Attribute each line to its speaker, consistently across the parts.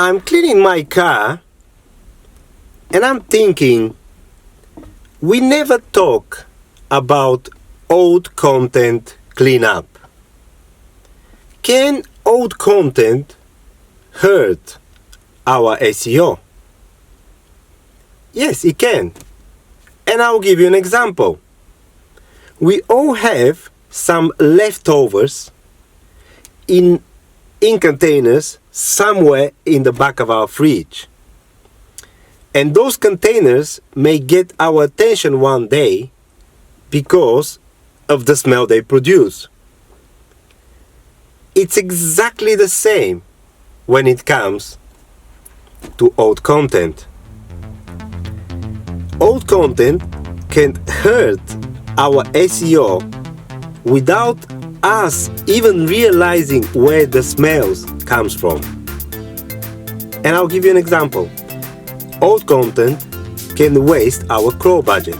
Speaker 1: I'm cleaning my car and I'm thinking, we never talk about old content cleanup. Can old content hurt our SEO? Yes, it can. And I'll give you an example. We all have some leftovers in containers somewhere in the back of our fridge. And those containers may get our attention one day because of the smell they produce. It's exactly the same when it comes to old content. Old content can hurt our SEO without us even realizing where the smells comes from. And I'll give you an example. Old content can waste our crawl budget.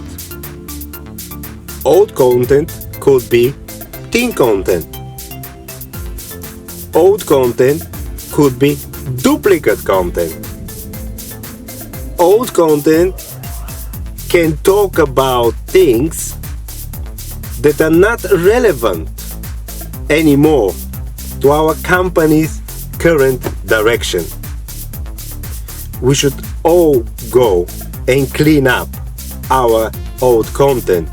Speaker 1: Old content could be teen content. Old content could be duplicate content. Old content can talk about things that are not relevant anymore to our company's current direction. We should all go and clean up our old content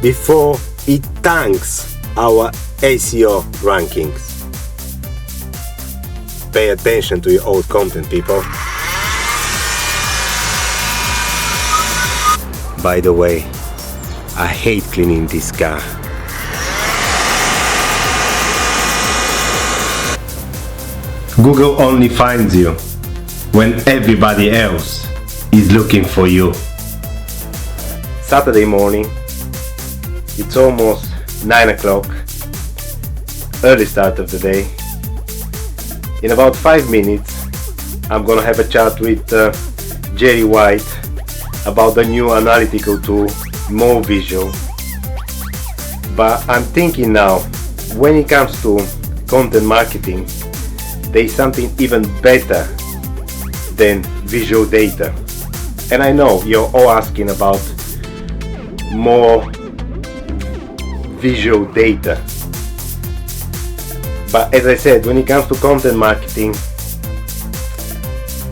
Speaker 1: before it tanks our SEO rankings. Pay attention to your old content, people. By the way, I hate cleaning this car. Google only finds you when everybody else is looking for you. Saturday morning, it's almost 9 o'clock, early start of the day. In about 5 minutes, I'm gonna have a chat with Jerry White about the new analytical tool, More Visual. But I'm thinking now, when it comes to content marketing, there is something even better than visual data. And I know you're all asking about more visual data. But as I said, when it comes to content marketing,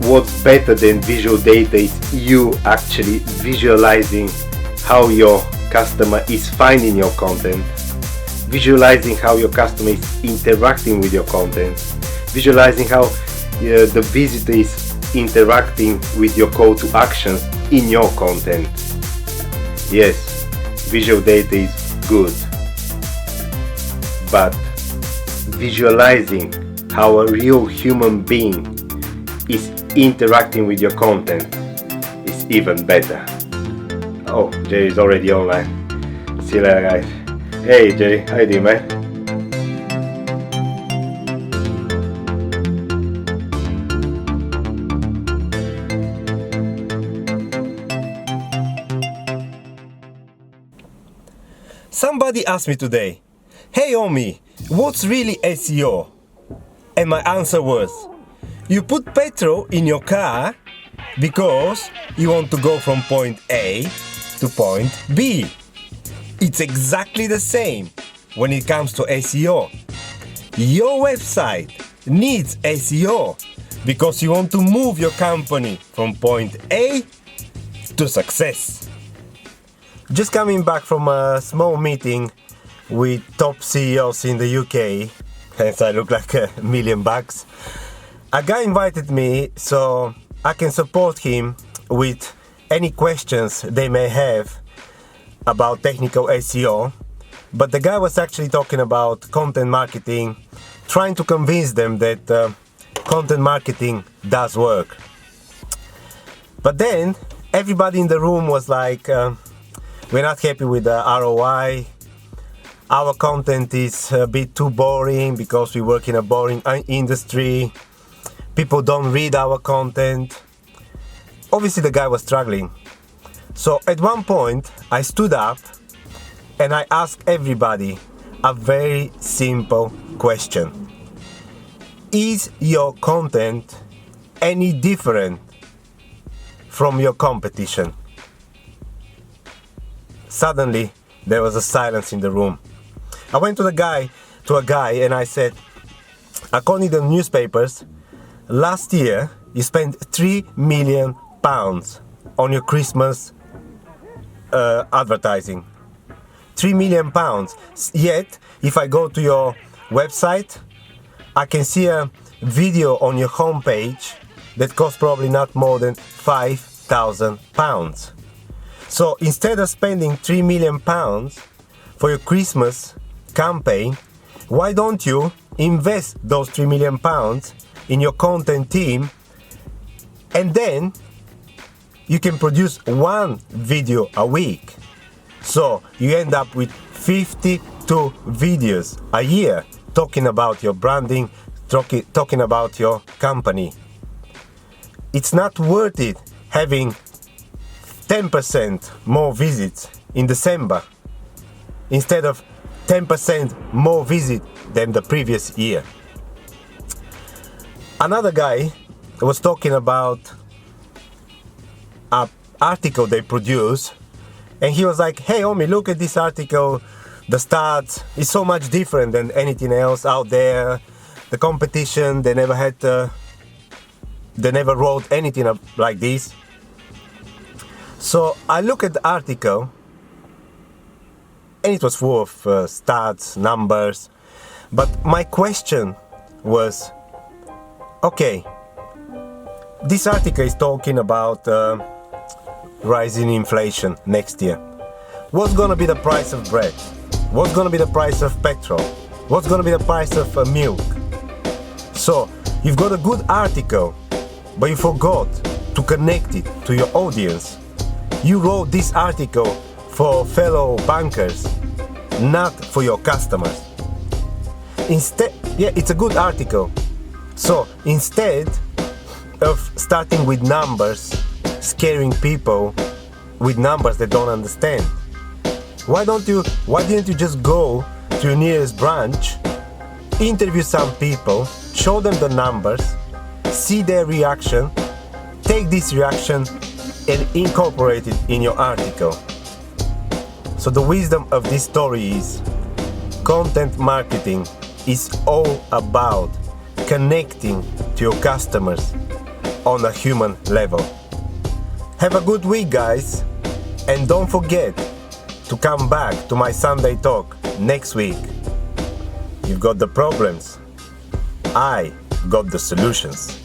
Speaker 1: what's better than visual data is you actually visualizing how your customer is finding your content, visualizing how your customer is interacting with your content, visualizing how the visitor is interacting with your call to actions in your content. Yes, visual data is good, but visualizing how a real human being is interacting with your content is even better. Oh, Jay is already online. See you later, guys. Hey Jay, how you doing, man? Somebody asked me today, hey Omi, what's really SEO? And my answer was, you put petrol in your car because you want to go from point A to point B. It's exactly the same when it comes to SEO. Your website needs SEO because you want to move your company from point A to success. Just coming back from a small meeting with top CEOs in the UK, hence I look like $1,000,000. A guy invited me so I can support him with any questions they may have about technical SEO. But the guy was actually talking about content marketing, trying to convince them that content marketing does work. But then everybody in the room was like, we're not happy with the ROI. Our content is a bit too boring because we work in a boring industry. People don't read our content. Obviously the guy was struggling. So at one point I stood up and I asked everybody a very simple question. Is your content any different from your competition? Suddenly, there was a silence in the room. I went to a guy and I said, according to the newspapers, last year you spent £3 million on your Christmas advertising. £3 million. Yet, if I go to your website, I can see a video on your homepage that costs probably not more than £5,000. So instead of spending £3 million for your Christmas campaign, why don't you invest those £3 million in your content team, and then you can produce one video a week. So you end up with 52 videos a year talking about your branding, talking about your company. It's not worth it having 10% more visits in December instead of 10% more visit than the previous year. Another guy was talking about an article they produce, and he was like, hey homie, look at this article, the stats is so much different than anything else out there. The competition, they never wrote anything like this. So I look at the article and it was full of stats, numbers, but my question was, okay, this article is talking about rising inflation next year. What's gonna be the price of bread? What's gonna be the price of petrol? What's gonna be the price of milk? So you've got a good article, but you forgot to connect it to your audience. You wrote this article for fellow bankers, not for your customers. Instead, yeah, it's a good article. So instead of starting with numbers, scaring people with numbers they don't understand, why didn't you just go to your nearest branch, interview some people, show them the numbers, see their reaction, take this reaction and incorporate it in your article. So the wisdom of this story is, content marketing is all about connecting to your customers on a human level. Have a good week, guys, and don't forget to come back to my Sunday talk next week. You've got the problems, I got the solutions.